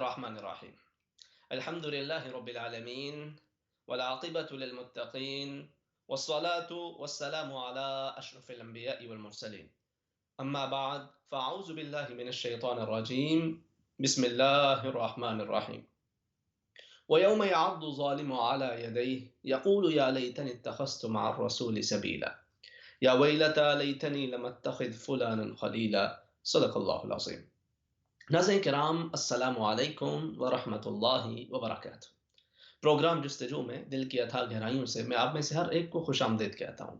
الرحمن الرحيم. الحمد لله رب العالمين والعاقبة للمتقين والصلاة والسلام على أشرف الأنبياء والمرسلين. أما بعد فأعوذ بالله من الشيطان الرجيم. بسم الله الرحمن الرحيم. ويوم يعض الظالم على يديه يقول يا ليتني اتخذت مع الرسول سبيلا يا ويلتى ليتني لم اتخذ فلانا خليلا صدق الله العظيم. ناظرین کرام، السلام علیکم ورحمۃ اللہ وبرکاتہ۔ پروگرام جستجو میں دل کی اتھا گہرائیوں سے میں آپ میں سے ہر ایک کو خوش آمدید کہتا ہوں۔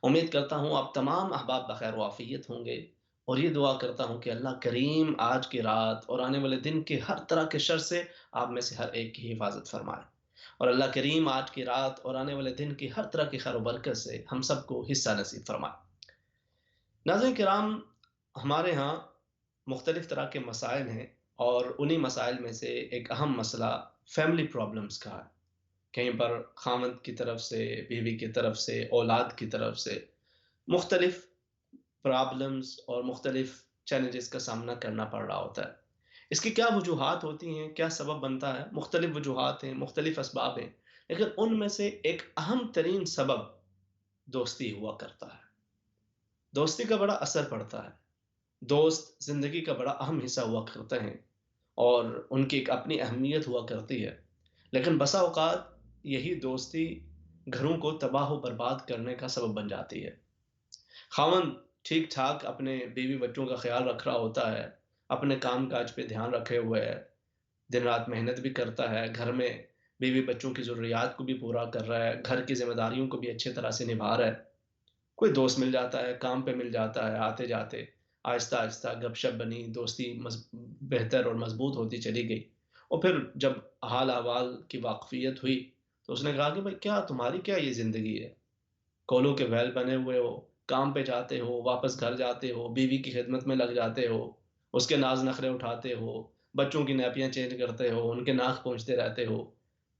امید کرتا ہوں آپ تمام احباب بخیر و عافیت ہوں گے، اور یہ دعا کرتا ہوں کہ اللہ کریم آج کی رات اور آنے والے دن کے ہر طرح کے شر سے آپ میں سے ہر ایک کی حفاظت فرمائے، اور اللہ کریم آج کی رات اور آنے والے دن کی ہر طرح کی خیر و برکت سے ہم سب کو حصہ نصیب فرمائے۔ ناظرین کرام، ہمارے ہاں مختلف طرح کے مسائل ہیں، اور انہی مسائل میں سے ایک اہم مسئلہ فیملی پرابلمز کا ہے۔ کہیں پر خاوند کی طرف سے، بیوی کی طرف سے، اولاد کی طرف سے مختلف پرابلمز اور مختلف چیلنجز کا سامنا کرنا پڑ رہا ہوتا ہے۔ اس کی کیا وجوہات ہوتی ہیں، کیا سبب بنتا ہے؟ مختلف وجوہات ہیں، مختلف اسباب ہیں، لیکن ان میں سے ایک اہم ترین سبب دوستی ہوا کرتا ہے۔ دوستی کا بڑا اثر پڑتا ہے۔ دوست زندگی کا بڑا اہم حصہ ہوا کرتے ہیں، اور ان کی ایک اپنی اہمیت ہوا کرتی ہے، لیکن بسا اوقات یہی دوستی گھروں کو تباہ و برباد کرنے کا سبب بن جاتی ہے۔ خاوند ٹھیک ٹھاک اپنے بیوی بچوں کا خیال رکھ رہا ہوتا ہے، اپنے کام کاج پہ دھیان رکھے ہوئے ہے، دن رات محنت بھی کرتا ہے، گھر میں بیوی بچوں کی ضروریات کو بھی پورا کر رہا ہے، گھر کی ذمہ داریوں کو بھی اچھی طرح سے نبھا رہا ہے۔ کوئی دوست مل جاتا ہے، کام پہ مل جاتا ہے، آتے جاتے آہستہ آہستہ گپ شپ بنی، دوستی بہتر اور مضبوط ہوتی چلی گئی، اور پھر جب حال احوال کی واقفیت ہوئی تو اس نے کہا کہ بھائی کیا تمہاری کیا یہ زندگی ہے؟ کولوں کے ویل بنے ہوئے ہو، کام پہ جاتے ہو، واپس گھر جاتے ہو، بیوی کی خدمت میں لگ جاتے ہو، اس کے ناز نخرے اٹھاتے ہو، بچوں کی نیپیاں چینج کرتے ہو، ان کے ناک پونچھتے رہتے ہو،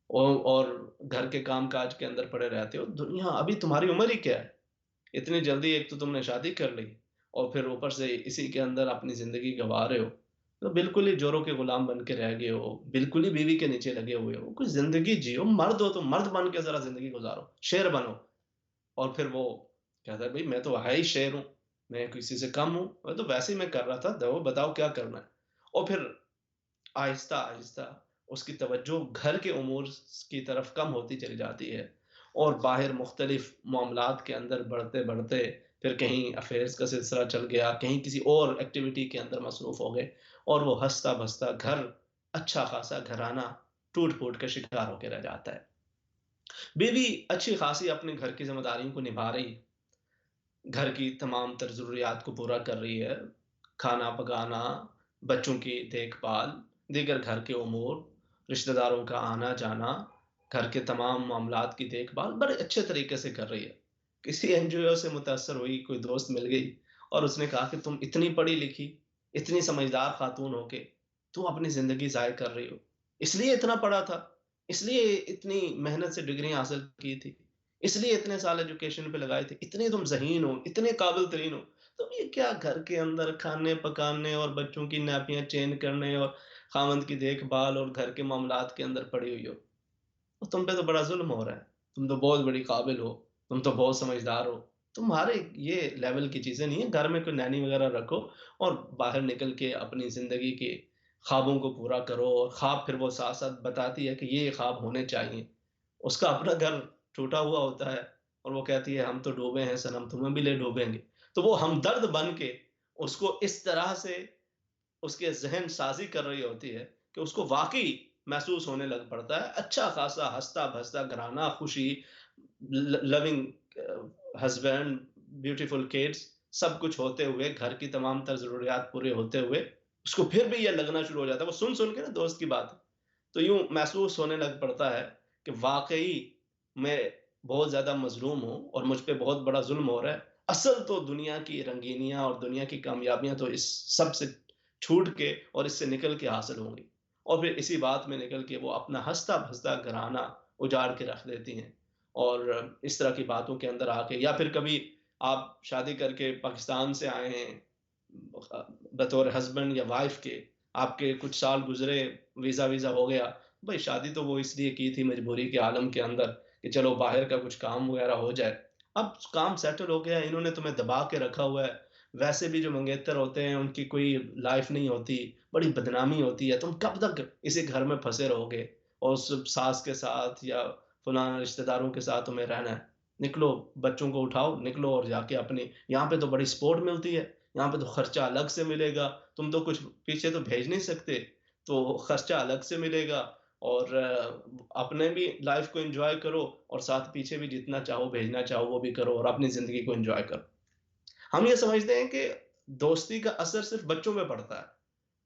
اور گھر کے کام کاج کے اندر پڑے رہتے ہو۔ دنیا ابھی تمہاری عمر ہی کیا ہے؟ اتنی جلدی ایک تو تم نے شادی کر لی، اور پھر اوپر سے اسی کے اندر اپنی زندگی گنوا رہے ہو، تو بالکل ہی جوروں کے غلام بن کے رہ گئے ہو، بالکل ہی بیوی کے نیچے لگے ہوئے ہو۔ کوئی زندگی جیو، مرد ہو تو مرد بن کے ذرا زندگی گزارو، شیر بنو۔ اور پھر وہ کہتا ہے بھائی میں تو ہے ہی شیر ہوں، میں کسی سے کم ہوں، میں تو ویسے ہی میں کر رہا تھا، دو بتاؤ کیا کرنا ہے۔ اور پھر آہستہ آہستہ اس کی توجہ گھر کے امور کی طرف کم ہوتی چلی جاتی ہے، اور باہر مختلف معاملات کے اندر بڑھتے بڑھتے پھر کہیں افیئرس کا سلسلہ چل گیا، کہیں کسی اور ایکٹیویٹی کے اندر مصروف ہو گئے، اور وہ ہنستا بھستا گھر، اچھا خاصا گھرانہ ٹوٹ پھوٹ کا شکار ہو کے رہ جاتا ہے۔ بیوی اچھی خاصی اپنے گھر کی ذمہ داریوں کو نبھا رہی، گھر کی تمام تر ضروریات کو پورا کر رہی ہے، کھانا پکانا، بچوں کی دیکھ بھال، دیگر گھر کے امور، رشتہ داروں کا آنا جانا، گھر کے تمام معاملات کی دیکھ بھال بڑے اچھے طریقے سے کر رہی ہے۔ کسی این جی او سے متاثر ہوئی، کوئی دوست مل گئی اور اس نے کہا کہ تم اتنی پڑھی لکھی، اتنی سمجھدار خاتون ہو کے تم اپنی زندگی ضائع کر رہی ہو، اس لیے اتنا پڑھا تھا، اس لیے اتنی محنت سے ڈگری حاصل کی تھی، اس لیے اتنے سال ایجوکیشن پہ لگائے تھے، اتنے تم ذہین ہو، اتنے قابل ترین ہو، تم یہ کیا گھر کے اندر کھانے پکانے اور بچوں کی نیپیاں چینج کرنے اور خاوند کی دیکھ بھال اور گھر کے معاملات کے اندر پڑی ہوئی ہو؟ اور تم پہ تو بڑا ظلم ہو رہا ہے، تم تو بہت بڑی قابل ہو، تم تو بہت سمجھدار ہو، تمہارے یہ لیول کی چیزیں نہیں ہیں، گھر میں کوئی نینی وغیرہ رکھو اور باہر نکل کے اپنی زندگی کے خوابوں کو پورا کرو۔ اور خواب پھر وہ ساتھ ساتھ بتاتی ہے کہ یہ خواب ہونے چاہیے، اس کا اپنا گھر ٹوٹا ہوا ہوتا ہے، اور وہ کہتی ہے ہم تو ڈوبے ہیں صنم، تمہیں بھی لے ڈوبیں گے۔ تو وہ ہمدرد بن کے اس کو اس طرح سے اس کے ذہن سازی کر رہی ہوتی ہے کہ اس کو واقعی محسوس ہونے لگ پڑتا ہے اچھا خاصا ہنستا بھستا گھرانہ، خوشی، لونگ ہسبینڈ، بیوٹیفل کڈس، سب کچھ ہوتے ہوئے، گھر کی تمام تر ضروریات پورے ہوتے ہوئے، اس کو پھر بھی یہ لگنا شروع ہو جاتا ہے، وہ سن سن کے نا دوست کی بات تو یوں محسوس ہونے لگ پڑتا ہے کہ واقعی میں بہت زیادہ مظلوم ہوں اور مجھ پہ بہت بڑا ظلم ہو رہا ہے۔ اصل تو دنیا کی رنگینیاں اور دنیا کی کامیابیاں تو اس سب سے چھوٹ کے اور اس سے نکل کے حاصل ہوں گی، اور پھر اسی بات میں نکل کے وہ اپنا ہنستا بھستا گھرانہ اجاڑ کے رکھ دیتی ہیں، اور اس طرح کی باتوں کے اندر آ کے، یا پھر کبھی آپ شادی کر کے پاکستان سے آئے ہیں بطور ہسبینڈ یا وائف کے، آپ کے کچھ سال گزرے، ویزا ویزا ہو گیا، بھائی شادی تو وہ اس لیے کی تھی مجبوری کے عالم کے اندر کہ چلو باہر کا کچھ کام وغیرہ ہو جائے۔ اب کام سیٹل ہو گیا، انہوں نے تمہیں دبا کے رکھا ہوا ہے۔ ویسے بھی جو منگیتر ہوتے ہیں ان کی کوئی لائف نہیں ہوتی، بڑی بدنامی ہوتی ہے، تم کب تک اسی گھر میں پھنسے رہو گے اور اس ساس کے ساتھ یا فلاں رشتہ داروں کے ساتھ تمہیں رہنا ہے؟ نکلو، بچوں کو اٹھاؤ، نکلو اور جا کے اپنی، یہاں پہ تو بڑی سپورٹ ملتی ہے، یہاں پہ تو خرچہ الگ سے ملے گا، تم تو کچھ پیچھے تو بھیج نہیں سکتے، تو خرچہ الگ سے ملے گا، اور اپنے بھی لائف کو انجوائے کرو اور ساتھ پیچھے بھی جتنا چاہو بھیجنا چاہو وہ بھی کرو اور اپنی زندگی کو انجوائے کرو۔ ہم یہ سمجھتے ہیں کہ دوستی کا اثر صرف بچوں پہ پڑتا ہے،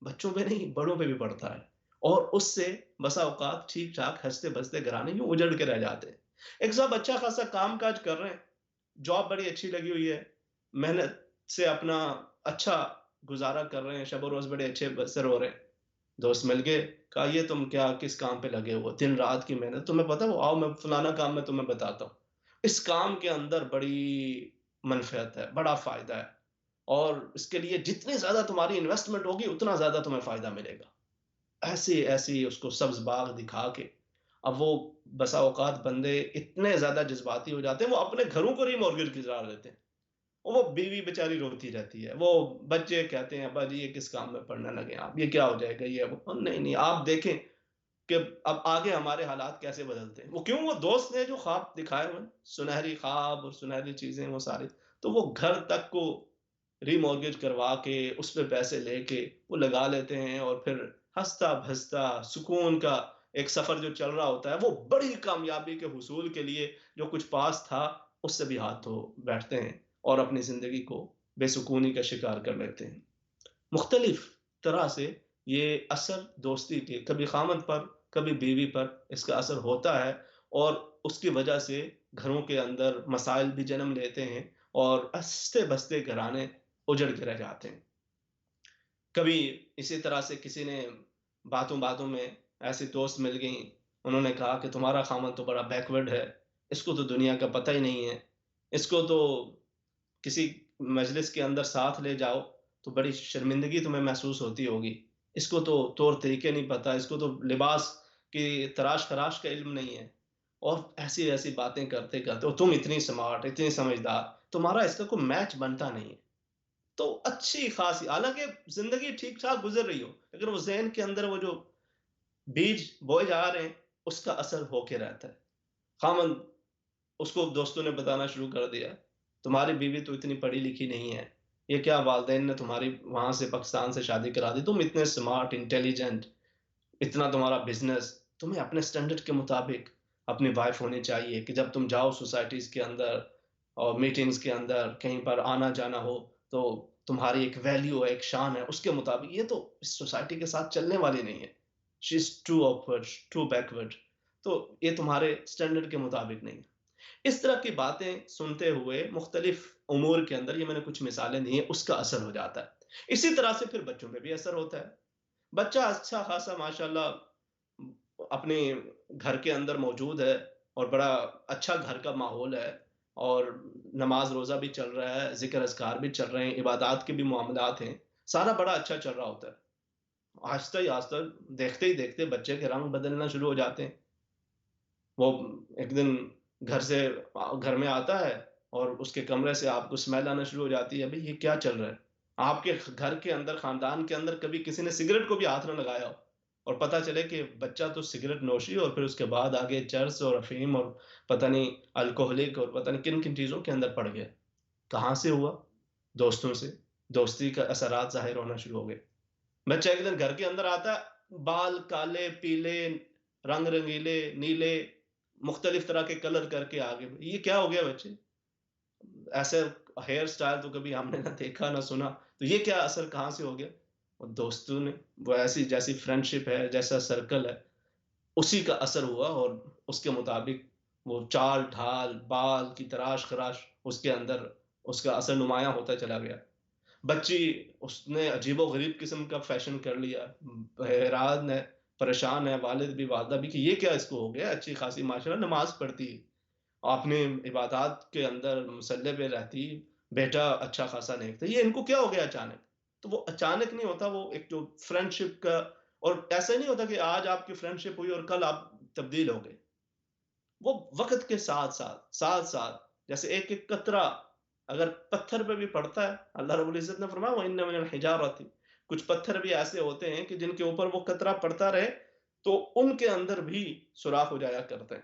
بچوں پہ نہیں، بڑوں پہ بھی پڑتا ہے، اور اس سے بسا اوقات ٹھیک ٹھاک ہنستے بستے گھرانے یوں اجڑ کے رہ جاتے ہیں۔ ایک صاحب اچھا خاصا کام کاج کر رہے ہیں، جاب بڑی اچھی لگی ہوئی ہے، محنت سے اپنا اچھا گزارا کر رہے ہیں، شب و روز بڑے اچھے بسر ہو رہے ہیں، دوست مل گئے، کہا یہ تم کیا کس کام پہ لگے ہو، دن رات کی محنت، تمہیں پتا وہ آؤ میں فلانا کام میں تمہیں بتاتا ہوں، اس کام کے اندر بڑی منفعت ہے، بڑا فائدہ ہے، اور اس کے لیے جتنی زیادہ تمہاری انویسٹمنٹ ہوگی اتنا زیادہ تمہیں فائدہ ملے گا، ایسی ایسی اس کو سبز باغ دکھا کے اب وہ بسا اوقات بندے اتنے زیادہ جذباتی ہو جاتے ہیں وہ اپنے گھروں کو ری مورگیج قرار دیتے ہیں، وہ بیوی بیچاری روتی رہتی ہے، وہ بچے کہتے ہیں ابا جی یہ کس کام میں پڑھنے لگے آپ، یہ کیا ہو جائے گا، یہ وہ نہیں نہیں، آپ دیکھیں کہ اب آگے ہمارے حالات کیسے بدلتے ہیں، وہ کیوں، وہ دوست نے جو خواب دکھائے ہوئے ہیں، سنہری خواب اور سنہری چیزیں وہ ساری، تو وہ گھر تک کو ری مورگیج کروا کے اس پہ پیسے لے کے وہ لگا لیتے ہیں، اور پھر ہنستا بھستا سکون کا ایک سفر جو چل رہا ہوتا ہے وہ بڑی کامیابی کے حصول کے لیے جو کچھ پاس تھا اس سے بھی ہاتھ دھو بیٹھتے ہیں اور اپنی زندگی کو بے سکونی کا شکار کر لیتے ہیں۔ مختلف طرح سے یہ اثر دوستی کے کبھی خامد پر کبھی بیوی پر اس کا اثر ہوتا ہے، اور اس کی وجہ سے گھروں کے اندر مسائل بھی جنم لیتے ہیں اور ہنستے بستے گھرانے اجڑ کے رہ جاتے ہیں۔ کبھی اسی طرح سے کسی نے باتوں باتوں میں ایسی دوست مل گئیں، انہوں نے کہا کہ تمہارا خامن تو بڑا بیکورڈ ہے، اس کو تو دنیا کا پتہ ہی نہیں ہے، اس کو تو کسی مجلس کے اندر ساتھ لے جاؤ تو بڑی شرمندگی تمہیں محسوس ہوتی ہوگی، اس کو تو طور طریقے نہیں پتہ، اس کو تو لباس کی تراش خراش کا علم نہیں ہے، اور ایسی ایسی باتیں کرتے کرتے، اور تم اتنی سمارٹ اتنی سمجھدار، تمہارا اس کا کوئی میچ بنتا نہیں ہے، تو اچھی خاصی حالانکہ زندگی ٹھیک ٹھاک گزر رہی ہو لیکن وہ ذہن کے اندر وہ جو بیج بوئے جا رہے ہیں اس کا اثر ہو کے رہتا ہے۔ خامن اس کو دوستوں نے بتانا شروع کر دیا، تمہاری بیوی تو اتنی پڑھی لکھی نہیں ہے، یہ کیا والدین نے تمہاری وہاں سے پاکستان سے شادی کرا دی، تم اتنے سمارٹ انٹیلیجنٹ، اتنا تمہارا بزنس، تمہیں اپنے سٹینڈرڈ کے مطابق اپنی وائف ہونی چاہیے کہ جب تم جاؤ سوسائٹیز کے اندر اور میٹنگز کے اندر کہیں پر آنا جانا ہو تو تمہاری ایک ویلیو ہے، ایک شان ہے، اس کے مطابق، یہ تو اس سوسائٹی کے ساتھ چلنے والی نہیں ہے، شی از ٹو آکورڈ، ٹو بیکورڈ، تو یہ تمہارے سٹینڈرڈ کے مطابق نہیں ہے۔ اس طرح کی باتیں سنتے ہوئے مختلف امور کے اندر، یہ میں نے کچھ مثالیں دی ہیں، اس کا اثر ہو جاتا ہے، اسی طرح سے پھر بچوں پہ بھی اثر ہوتا ہے، بچہ اچھا خاصا ماشاءاللہ اپنے گھر کے اندر موجود ہے اور بڑا اچھا گھر کا ماحول ہے، اور نماز روزہ بھی چل رہا ہے، ذکر اذکار بھی چل رہے ہیں، عبادات کے بھی معاملات ہیں، سارا بڑا اچھا چل رہا ہوتا ہے، آہستہ ہی آہستہ دیکھتے ہی دیکھتے بچے کے رنگ بدلنا شروع ہو جاتے ہیں، وہ ایک دن گھر سے گھر میں آتا ہے اور اس کے کمرے سے آپ کو اسمیل آنا شروع ہو جاتی ہے، بھئی یہ کیا چل رہا ہے؟ آپ کے گھر کے اندر خاندان کے اندر کبھی کسی نے سگریٹ کو بھی ہاتھ نہ لگایا ہو، اور پتہ چلے کہ بچہ تو سگریٹ نوشی اور پھر اس کے بعد آگے چرس اور افیم اور پتہ نہیں الکوہلک اور پتہ نہیں کن کن چیزوں کے اندر پڑ گیا، کہاں سے ہوا؟ دوستوں سے، دوستی کا اثرات ظاہر ہونا شروع ہو گئے، بچہ ایک دن گھر کے اندر آتا ہے، بال کالے پیلے رنگ رنگیلے نیلے مختلف طرح کے کلر کر کے آگے، یہ کیا ہو گیا بچے؟ ایسے ہیئر سٹائل تو کبھی ہم نے نہ دیکھا نہ سنا، تو یہ کیا اثر کہاں سے ہو گیا؟ اور دوستوں نے، وہ ایسی جیسی فرینڈشپ ہے جیسا سرکل ہے اسی کا اثر ہوا، اور اس کے مطابق وہ چال ڈھال بال کی تراش خراش اس کے اندر اس کا اثر نمایاں ہوتا چلا گیا، بچی اس نے عجیب و غریب قسم کا فیشن کر لیا، حیران ہے پریشان ہے والد بھی والدہ بھی کہ یہ کیا اس کو ہو گیا، اچھی خاصی ماشاءاللہ نماز پڑھتی ہے، اپنے عبادات کے اندر مسلح پہ رہتی، بیٹا اچھا خاصا نیک تھا، یہ ان کو کیا ہو گیا اچانک؟ تو وہ اچانک نہیں ہوتا، وہ ایک جو فرینڈشپ کا، اور ایسا نہیں ہوتا کہ آج آپ کی فرینڈشپ ہوئی اور کل آپ تبدیل ہو گئے. وہ وقت کے ساتھ جیسے ایک ایک قطرہ اگر پتھر پہ بھی پڑتا ہے، اللہ رب العزت نے فرمایا وَإِنَّ مِنَ الْحِجَارَةِ، کچھ پتھر بھی ایسے ہوتے ہیں کہ جن کے اوپر وہ قطرہ پڑتا رہے تو ان کے اندر بھی سوراخ ہو جایا کرتے ہیں.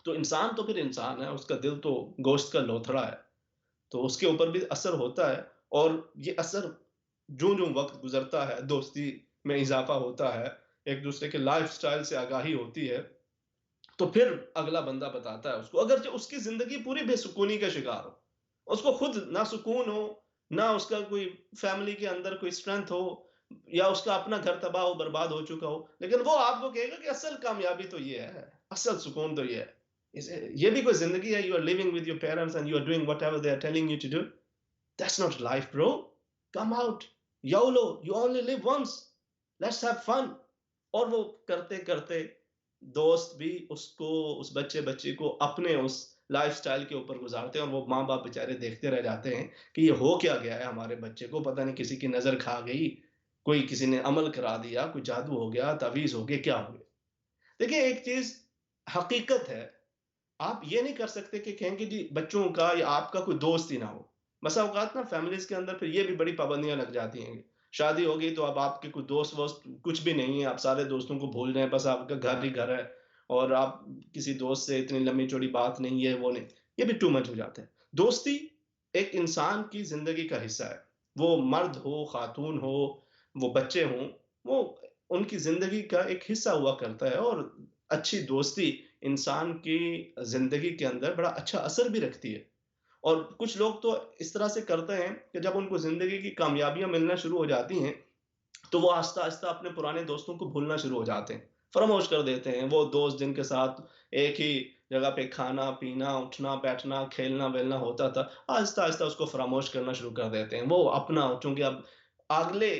تو انسان تو پھر انسان ہے، اس کا دل تو گوشت کا لوتھڑا ہے، تو اس کے اوپر بھی اثر ہوتا ہے. اور یہ اثر جو وقت گزرتا ہے، دوستی میں اضافہ ہوتا ہے، ایک دوسرے کے لائف سٹائل سے آگاہی ہوتی ہے، تو پھر اگلا بندہ بتاتا ہے اس کو، اگرچہ اس کی زندگی پوری بے سکونی کا شکار ہو، اس کو خود نہ سکون ہو، نہ اس کا کوئی فیملی کے اندر کوئی اسٹرینتھ ہو، یا اس کا اپنا گھر تباہ و برباد ہو چکا ہو، لیکن وہ آپ کو کہے گا کہ اصل کامیابی تو یہ ہے، اصل سکون تو یہ ہے. یہ بھی کوئی زندگی ہے؟ You are living with your parents and you are doing what ever they are telling you to do. That's not life bro. Come out. YOLO. You only live once. Let's have fun. اور وہ کرتے کرتے دوست بھی اس بچے کو اپنے اس life style کے اوپر گزارتے ہیں، اور وہ ماں باپ بیچارے دیکھتے رہ جاتے ہیں کہ یہ ہو کیا گیا ہے ہمارے بچے کو، پتہ نہیں کسی کی نظر کھا گئی، کوئی کسی نے عمل کرا دیا، کوئی جادو ہو گیا، تعویذ ہو گیا، کیا ہو گیا. دیکھیں ایک چیز حقیقت ہے، آپ یہ نہیں کر سکتے کہ کہیں کہ جی بچوں کا یا آپ کا کوئی دوست ہی نہ ہو. بسا اوقات نا فیملیز کے اندر پھر یہ بھی بڑی پابندیاں لگ جاتی ہیں. شادی ہو گئی تو اب آپ کے کوئی دوست ووست کچھ بھی نہیں ہے، آپ سارے دوستوں کو بھول جائیں، بس آپ کا گھر ہی گھر ہے، اور آپ کسی دوست سے اتنی لمبی چوڑی بات نہیں ہے، وہ نہیں. یہ بھی ٹو مچ ہو جاتا ہے. دوستی ایک انسان کی زندگی کا حصہ ہے، وہ مرد ہو، خاتون ہو، وہ بچے ہوں، وہ ان کی زندگی کا ایک حصہ ہوا کرتا ہے. اور اچھی دوستی انسان کی زندگی کے اندر بڑا اچھا اثر بھی رکھتی ہے. اور کچھ لوگ تو اس طرح سے کرتے ہیں کہ جب ان کو زندگی کی کامیابیاں ملنا شروع ہو جاتی ہیں تو وہ آہستہ آہستہ اپنے پرانے دوستوں کو بھولنا شروع ہو جاتے ہیں، فراموش کر دیتے ہیں. وہ دوست جن کے ساتھ ایک ہی جگہ پہ کھانا پینا اٹھنا بیٹھنا کھیلنا ویلنا ہوتا تھا، آہستہ آہستہ اس کو فراموش کرنا شروع کر دیتے ہیں. وہ اپنا چونکہ اب اگلے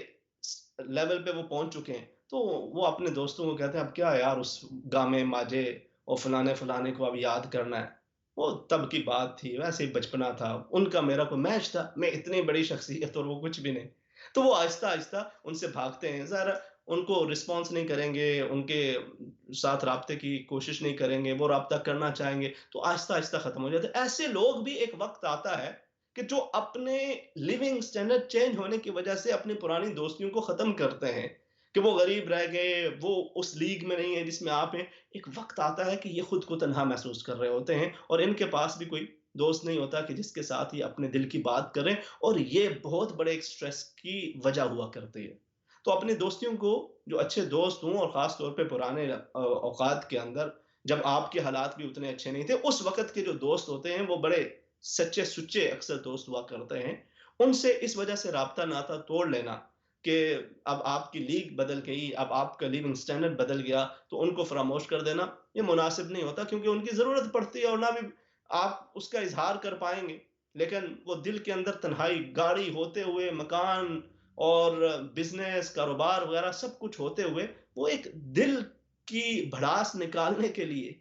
لیول پہ وہ پہنچ چکے ہیں، تو وہ اپنے دوستوں کو کہتے ہیں اب کیا یار اس گامے ماجے اور فلانے کو اب یاد کرنا ہے، وہ تب کی بات تھی، ویسے ہی بچپنا تھا، ان کا میرا کوئی میچ تھا، میں اتنی بڑی شخصیت اور وہ کچھ بھی نہیں. تو وہ آہستہ آہستہ ان سے بھاگتے ہیں. ظاہر ان کو رسپانس نہیں کریں گے، ان کے ساتھ رابطے کی کوشش نہیں کریں گے، وہ رابطہ کرنا چاہیں گے تو آہستہ آہستہ ختم ہو جاتے ہیں. ایسے لوگ بھی ایک وقت آتا ہے کہ جو اپنے لیونگ سٹینڈرڈ چینج ہونے کی وجہ سے اپنی پرانی دوستیوں کو ختم کرتے ہیں، کہ وہ غریب رہ گئے، وہ اس لیگ میں نہیں ہے جس میں آپ ہیں. ایک وقت آتا ہے کہ یہ خود کو تنہا محسوس کر رہے ہوتے ہیں، اور ان کے پاس بھی کوئی دوست نہیں ہوتا کہ جس کے ساتھ یہ اپنے دل کی بات کریں، اور یہ بہت بڑے ایک سٹریس کی وجہ ہوا کرتی ہے. تو اپنی دوستیوں کو، جو اچھے دوست ہوں، اور خاص طور پہ پرانے اوقات کے اندر جب آپ کے حالات بھی اتنے اچھے نہیں تھے، اس وقت کے جو دوست ہوتے ہیں وہ بڑے سچے سچے اکثر دوست ہوا کرتے ہیں. ان سے اس وجہ سے رابطہ ناتا توڑ لینا کہ اب آپ کی لیگ بدل گئی، اب آپ کا لیونگ سٹینڈرڈ بدل گیا، تو ان کو فراموش کر دینا یہ مناسب نہیں ہوتا، کیونکہ ان کی ضرورت پڑتی ہے، اور نہ بھی آپ اس کا اظہار کر پائیں گے. لیکن وہ دل کے اندر تنہائی، گاڑی ہوتے ہوئے، مکان اور بزنس کاروبار وغیرہ سب کچھ ہوتے ہوئے، وہ ایک دل کی بھڑاس نکالنے کے لیے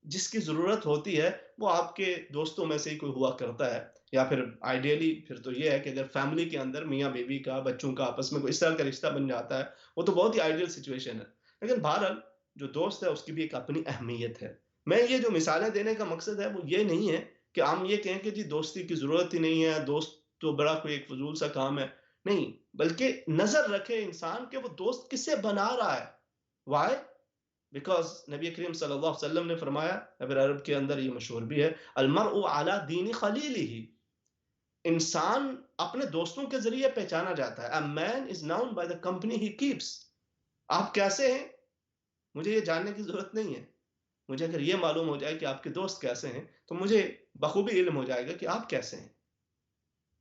جس کی ضرورت ہوتی ہے وہ آپ کے دوستوں میں سے ہی کوئی ہوا کرتا ہے. یا پھر آئیڈیلی پھر تو یہ ہے کہ اگر فیملی کے اندر میاں بیوی کا، بچوں کا آپس میں کوئی اس طرح کا رشتہ بن جاتا ہے، وہ تو بہت ہی آئیڈیل سچویشن ہے. لیکن بہرحال جو دوست ہے اس کی بھی ایک اپنی اہمیت ہے. میں یہ جو مثالیں دینے کا مقصد ہے وہ یہ نہیں ہے کہ ہم یہ کہیں کہ جی دوستی کی ضرورت ہی نہیں ہے، دوست تو بڑا کوئی ایک فضول سا کام ہے. نہیں، بلکہ نظر رکھے انسان کہ وہ دوست کسے بنا رہا ہے. وائی؟ بیکاز نبی کریم صلی اللہ علیہ وسلم نے فرمایا، ابر عرب کے اندر یہ مشہور بھی ہے، المرء علی دین خلیلہ. انسان اپنے دوستوں کے ذریعے پہچانا جاتا ہے. A man is known by the company he keeps. آپ کیسے ہیں مجھے یہ جاننے کی ضرورت نہیں ہے. مجھے اگر یہ معلوم ہو جائے کہ آپ کے دوست کیسے ہیں تو مجھے بخوبی علم ہو جائے گا کہ آپ کیسے ہیں.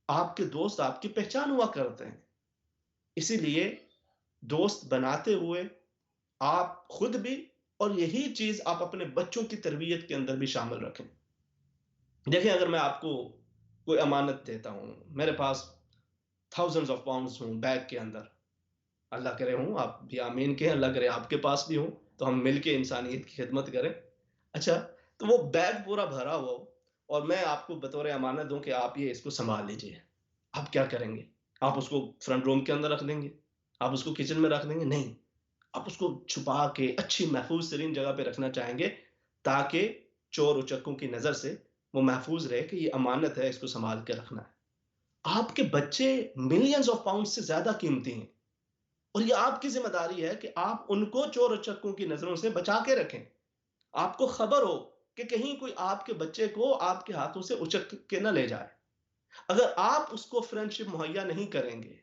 آپ کے دوست آپ کی پہچان ہوا کرتے ہیں. اسی لیے دوست بناتے ہوئے آپ خود بھی، اور یہی چیز آپ اپنے بچوں کی تربیت کے اندر بھی شامل رکھیں. دیکھیں اگر میں آپ کو کوئی امانت دیتا ہوں، میرے پاس تھاؤزنڈز آف پاؤنڈز ہوں بیگ کے اندر، اللہ کرے ہوں، آپ بھی آمین کہیں، اللہ کرے آپ کے پاس بھی ہوں، تو ہم مل کے انسانیت کی خدمت کریں. اچھا، تو وہ بیگ پورا بھرا ہوا ہو اور میں آپ کو بطور امانت دوں کہ آپ یہ اس کو سنبھال لیجئے، آپ کیا کریں گے؟ آپ اس کو فرنٹ روم کے اندر رکھ دیں گے؟ آپ اس کو کچن میں رکھ دیں گے؟ نہیں، آپ اس کو چھپا کے اچھی محفوظ ترین جگہ پہ رکھنا چاہیں گے تاکہ چور اچکوں کی نظر سے وہ محفوظ رہے کہ یہ امانت ہے، اس کو سنبھال کے رکھنا ہے۔ آپ کے بچے ملینز آف پاؤنڈ سے زیادہ قیمتی ہیں، اور یہ آپ کی ذمہ داری ہے کہ آپ ان کو چور اچکوں کی نظروں سے بچا کے رکھیں۔ آپ کو خبر ہو کہ کہیں کوئی آپ کے بچے کو آپ کے ہاتھوں سے اچک کے نہ لے جائے۔ اگر آپ اس کو فرینڈشپ مہیا نہیں کریں گے،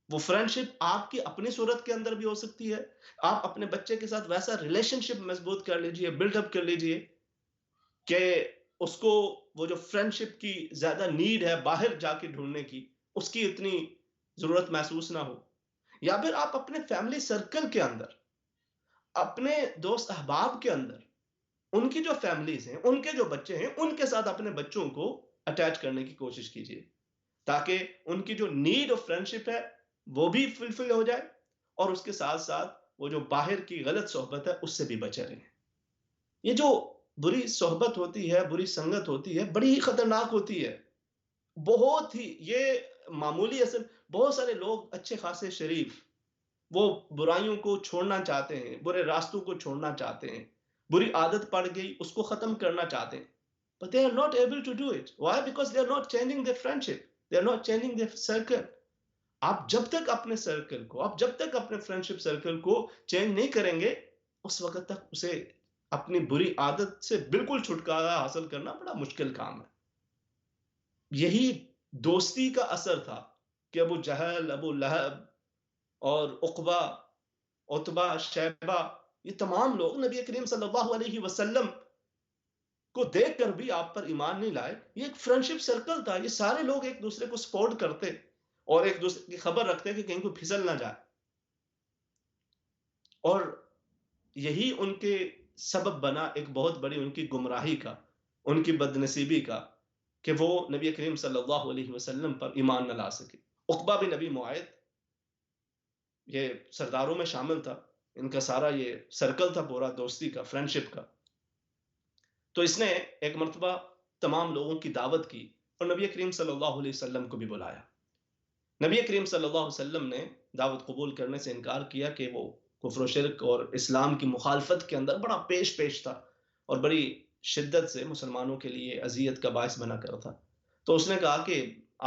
وہ فرینڈشپ آپ کی اپنی صورت کے اندر بھی ہو سکتی ہے، آپ اپنے بچے کے ساتھ ویسا ریلیشن شپ مضبوط کر لیجئے، بلڈ اپ کر لیجئے کہ اس کو وہ جو فرینڈشپ کی زیادہ نیڈ ہے باہر جا کے ڈھونڈنے کی، اس کی اتنی ضرورت محسوس نہ ہو۔ یا پھر آپ اپنے فیملی سرکل کے اندر، اپنے دوست احباب کے اندر، ان کی جو فیملیز ہیں، ان کے جو بچے ہیں، ان کے ساتھ اپنے بچوں کو اٹیچ کرنے کی کوشش کیجئے تاکہ ان کی جو نیڈ آف فرینڈشپ ہے وہ بھی فلفل ہو جائے، اور اس کے ساتھ ساتھ وہ جو باہر کی غلط صحبت ہے اس سے بھی بچے رہیں۔ یہ جو بری صحبت ہوتی ہے، بری سنگت ہوتی ہے، بڑی ہی خطرناک ہوتی ہے، بہت ہی، یہ معمولی اثر۔ بہت سارے لوگ اچھے خاصے شریف، وہ برائیوں کو چھوڑنا چاہتے ہیں، برے راستوں کو چھوڑنا چاہتے ہیں، بری عادت پڑ گئی اس کو ختم کرنا چاہتے ہیں، but they are not able to do it. Why? Because they are not changing their friendship, they are not changing their circle. آپ جب تک اپنے سرکل کو، آپ جب تک اپنے فرینڈشپ سرکل کو چینج نہیں کریں گے، اس وقت تک اسے اپنی بری عادت سے بالکل چھٹکارا حاصل کرنا بڑا مشکل کام ہے۔ یہی دوستی کا اثر تھا کہ ابو جہل، ابو لہب اور عقبہ، عتبہ، شیبہ، یہ تمام لوگ نبی کریم صلی اللہ علیہ وسلم کو دیکھ کر بھی آپ پر ایمان نہیں لائے۔ یہ ایک فرینڈشپ سرکل تھا، یہ سارے لوگ ایک دوسرے کو سپورٹ کرتے اور ایک دوسرے کی خبر رکھتے کہ کہیں کوئی پھسل نہ جائے، اور یہی ان کے سبب بنا ایک بہت بڑی ان کی گمراہی کا، ان کی بدنصیبی کا، کہ وہ نبی کریم صلی اللہ علیہ وسلم پر ایمان نہ لا سکے۔ عقبہ بن ابی معیط یہ سرداروں میں شامل تھا، ان کا سارا یہ سرکل تھا پورا دوستی کا، فرینڈشپ کا۔ تو اس نے ایک مرتبہ تمام لوگوں کی دعوت کی اور نبی کریم صلی اللہ علیہ وسلم کو بھی بلایا۔ نبی کریم صلی اللہ علیہ وسلم نے دعوت قبول کرنے سے انکار کیا کہ وہ کفر و شرک اور اسلام کی مخالفت کے اندر بڑا پیش تھا اور بڑی شدت سے مسلمانوں کے لیے اذیت کا باعث بنا کر تھا۔ تو اس نے کہا کہ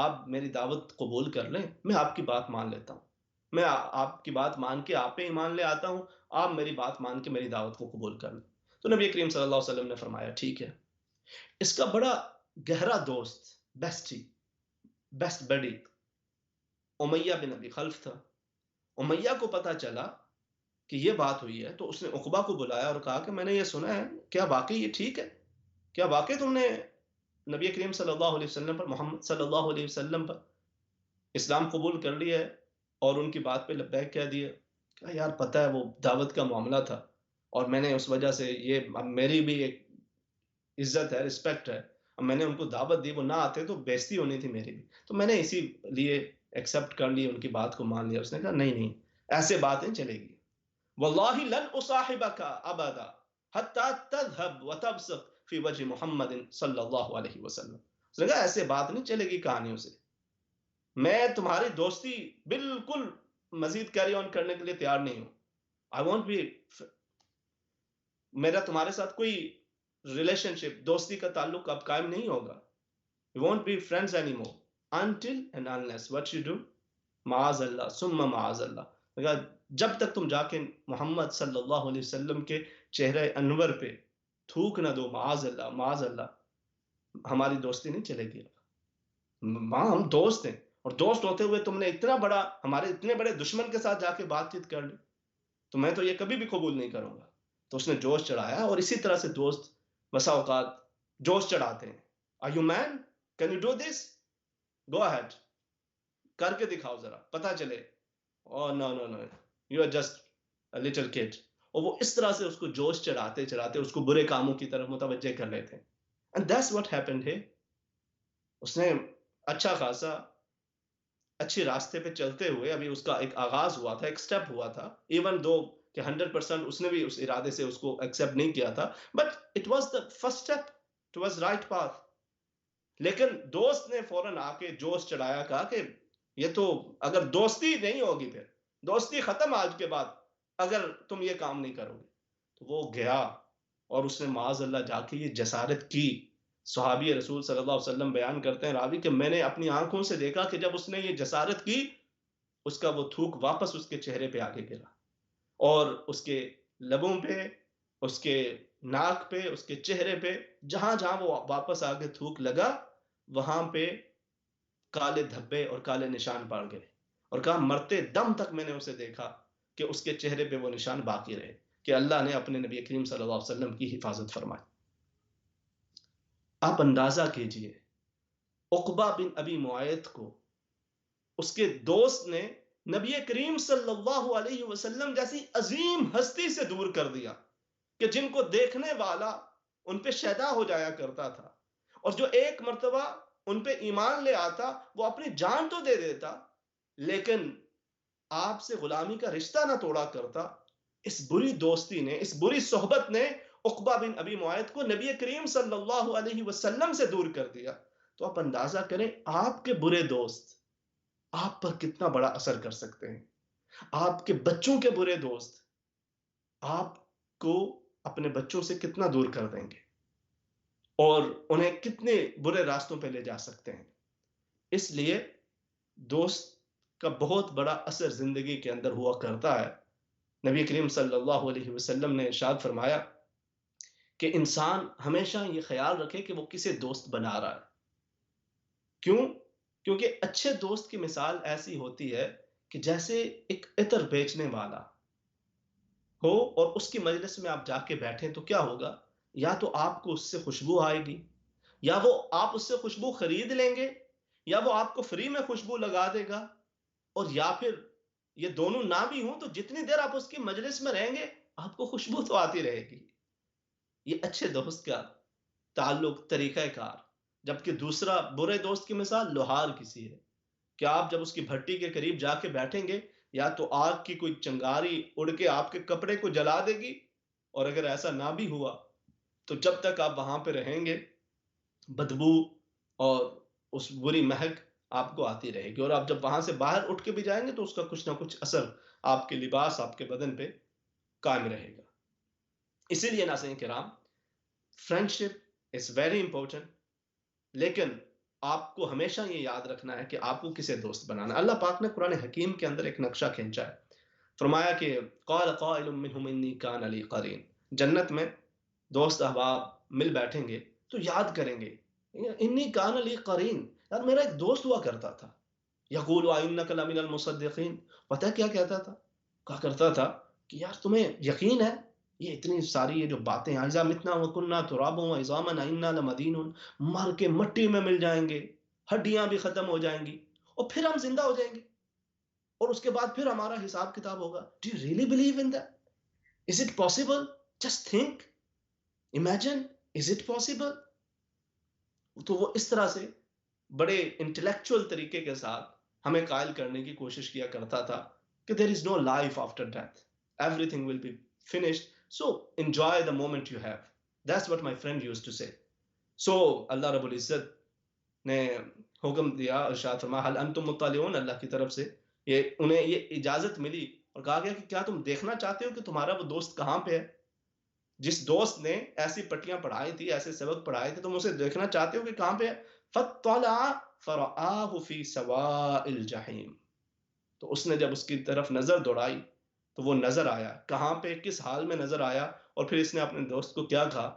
آپ میری دعوت قبول کر لیں، میں آپ کی بات مان لیتا ہوں، میں آپ کی بات مان کے آپ پہ ایمان لے آتا ہوں، آپ میری بات مان کے میری دعوت کو قبول کر لیں۔ تو نبی کریم صلی اللہ علیہ وسلم نے فرمایا ٹھیک ہے۔ اس کا بڑا گہرا دوست، بیسٹ بڈی امیہ بن ابی خلف تھا۔ امیہ کو پتا چلا کہ یہ بات ہوئی ہے تو اس نے عقبہ کو بلایا اور کہا کہ میں نے یہ سنا ہے، کیا واقعی یہ ٹھیک ہے؟ کیا واقعی تم نے نبی کریم صلی اللہ علیہ وسلم پر، محمد صلی اللہ علیہ وسلم پر اسلام قبول کر لیا ہے اور ان کی بات پہ لبیک کہہ دیا؟ کہا یار پتہ ہے وہ دعوت کا معاملہ تھا اور میں نے اس وجہ سے، یہ اب میری بھی ایک عزت ہے، رسپیکٹ ہے، اب میں نے ان کو دعوت دی، وہ نہ آتے تو بےزتی ہونی تھی میری بھی، تو میں نے اسی لیے ایکسپٹ کر لی، ان کی بات کو مان لیا۔ اس نے کہا نہیں، ایسے بات نہیں چلے گی، واللہ لن اصاحبک ابدا حتی تذهب وتبصق فی وجہ محمد صلی اللہ علیہ وسلم۔ اس نے کہا ایسے بات نہیں چلے گی کہانیوں سے، میں تمہاری دوستی بالکل مزید کیری آن کرنے کے لیے تیار نہیں ہوں۔ I won't be، میرا تمہارے ساتھ کوئی ریلیشن شپ، دوستی کا تعلق اب قائم نہیں ہوگا۔ We won't be friends anymore until and unless what you do، معاذ اللہ ثم معاذ اللہ، جب تک تم جا کے محمد صلی اللہ علیہ وسلم کے چہرے انور پہ تھوک نہ دو، معاذ اللہ معاذ اللہ، ہماری دوستی نہیں چلے گی۔ ماں ہم دوست ہیں، اور دوست ہوتے ہوئے تم نے اتنا بڑا، ہمارے اتنے بڑے دشمن کے ساتھ جا کے بات چیت کر لی، تو میں تو یہ کبھی بھی قبول نہیں کروں گا۔ تو اس نے جوش چڑھایا، اور اسی طرح سے دوست بسا اوقات جوش چڑھاتے ہیں۔ Are you man? Can you do this? Go ahead، کر کے دکھاؤ ذرا، پتا چلے۔ Oh no no no، you are just a little kid۔ اور وہ اس طرح سے اس کو جوش چڑھاتے چڑھاتے اس کو برے کاموں کی طرف متوجہ کر لیتے ہیں۔ And that's what happened here۔ اس نے اچھا خاصا اچھی راستے پہ چلتے ہوئے، ابھی اس کا ایک آغاز ہوا تھا، ایک سٹیپ ہوا تھا، ایون دو کہ 100% اس نے بھی اس ارادے سے اس کو ایکسیپٹ نہیں کیا تھا، but it was the first step towards right path. لیکن دوست نے فوراً آ کے جوش چڑھایا، کہا کہ یہ تو اگر دوستی نہیں ہوگی، پھر دوستی ختم آج کے بعد اگر تم یہ کام نہیں کرو گے۔ تو وہ گیا اور اس نے معاذ اللہ جا کے یہ جسارت کی۔ صحابی رسول صلی اللہ علیہ وسلم بیان کرتے ہیں راوی کہ میں نے اپنی آنکھوں سے دیکھا کہ جب اس نے یہ جسارت کی، اس کا وہ تھوک واپس اس کے چہرے پہ آگے گرا، اور اس کے لبوں پہ، اس کے ناک پہ، اس کے چہرے پہ، جہاں جہاں وہ واپس آگے تھوک لگا وہاں پہ کالے دھبے اور کالے نشان پڑ گئے، اور کہا مرتے دم تک میں نے اسے دیکھا کہ اس کے چہرے پہ وہ نشان باقی رہے، کہ اللہ نے اپنے نبی کریم صلی اللہ علیہ وسلم کی حفاظت فرمائی۔ آپ اندازہ کیجئے عقبہ بن ابی معیط کو اس کے دوست نے نبی کریم صلی اللہ علیہ وسلم جیسی عظیم ہستی سے دور کر دیا کہ جن کو دیکھنے والا ان پہ شیدا ہو جایا کرتا تھا، اور جو ایک مرتبہ ان پہ ایمان لے آتا وہ اپنی جان تو دے دیتا لیکن آپ سے غلامی کا رشتہ نہ توڑا کرتا۔ اس بری دوستی نے، اس بری صحبت نے عقبہ بن ابی معیط کو نبی کریم صلی اللہ علیہ وسلم سے دور کر دیا۔ تو آپ اندازہ کریں آپ کے برے دوست آپ پر کتنا بڑا اثر کر سکتے ہیں۔ آپ کے بچوں کے برے دوست آپ کو اپنے بچوں سے کتنا دور کر دیں گے اور انہیں کتنے برے راستوں پہ لے جا سکتے ہیں۔ اس لیے دوست کا بہت بڑا اثر زندگی کے اندر ہوا کرتا ہے۔ نبی کریم صلی اللہ علیہ وسلم نے ارشاد فرمایا کہ انسان ہمیشہ یہ خیال رکھے کہ وہ کسے دوست بنا رہا ہے۔ کیوں؟ کیونکہ اچھے دوست کی مثال ایسی ہوتی ہے کہ جیسے ایک عطر بیچنے والا ہو اور اس کی مجلس میں آپ جا کے بیٹھیں تو کیا ہوگا؟ یا تو آپ کو اس سے خوشبو آئے گی، یا وہ آپ اس سے خوشبو خرید لیں گے، یا وہ آپ کو فری میں خوشبو لگا دے گا، اور یا پھر یہ دونوں نہ بھی ہوں تو جتنی دیر آپ اس کی مجلس میں رہیں گے آپ کو خوشبو تو آتی رہے گی۔ یہ اچھے دوست کا تعلق، طریقہ کار۔ جبکہ دوسرا برے دوست کی مثال لوہار کسی ہے کہ آپ جب اس کی بھٹی کے قریب جا کے بیٹھیں گے یا تو آگ کی کوئی چنگاری اڑ کے آپ کے کپڑے کو جلا دے گی، اور اگر ایسا نہ بھی ہوا تو جب تک آپ وہاں پہ رہیں گے بدبو اور اس بری مہک آپ کو آتی رہے گی، اور آپ جب وہاں سے باہر اٹھ کے بھی جائیں گے تو اس کا کچھ نہ کچھ اثر آپ کے لباس، آپ کے بدن پہ قائم رہے گا۔ اسی لیے ناظرین کرام، فرینڈشپ از ویری امپورٹنٹ، لیکن آپ کو ہمیشہ یہ یاد رکھنا ہے کہ آپ کو کسے دوست بنانا ہے۔ اللہ پاک نے قرآن حکیم کے اندر ایک نقشہ کھینچا ہے، فرمایا کہ قال قائل منهم انی کان لی قرین، جنت میں دوست احباب مل بیٹھیں گے تو یاد کریں گے انی کان لی قرین، یار میرا ایک دوست ہوا کرتا تھا، یقول انک لمن المصدقین، پتہ کیا کہتا تھا؟ کہا کرتا تھا کہ یار تمہیں یقین ہے یہ اتنی ساری یہ جو باتیں ہیں، اذا متنا وکنا ترابا وعظاما انا لمدینون، مر کے مٹی میں مل جائیں گے، ہڈیاں بھی ختم ہو جائیں گی اور پھر ہم زندہ ہو جائیں گے اور اس کے بعد پھر ہمارا حساب کتاب ہوگا۔ Do you really believe in that? Is it possible? Just think. Imagine. Is it possible? تو وہ اس طرح سے بڑے انٹلیکچوئل طریقے کے ساتھ ہمیں قائل کرنے کی کوشش کیا کرتا تھا کہ there is no life after death. Everything will be finished. So enjoy the moment you have. That's what my friend used to say. So اللہ رب العزت نے حکم دیا، ارشاد فرمایا حل انتم مطلعون، اللہ کی طرف سے انہیں یہ اجازت ملی اور کہا گیا کہ کیا تم دیکھنا چاہتے ہو کہ تمہارا وہ دوست کہاں پہ ہے؟ جس دوست نے ایسی پٹیاں پڑھائی تھی، ایسے سبق پڑھائے تھے، تم اسے دیکھنا چاہتے ہو کہ کہاں پہ ہے؟ فَاطَّلَعَ فَرَآهُ فِي سَوَاءِ الْجَحِيمِ، تو اس نے جب اس کی طرف نظر دوڑائی تو وہ نظر آیا، کہاں پہ، کس حال میں نظر آیا، اور پھر اس نے اپنے دوست کو کیا کہا؟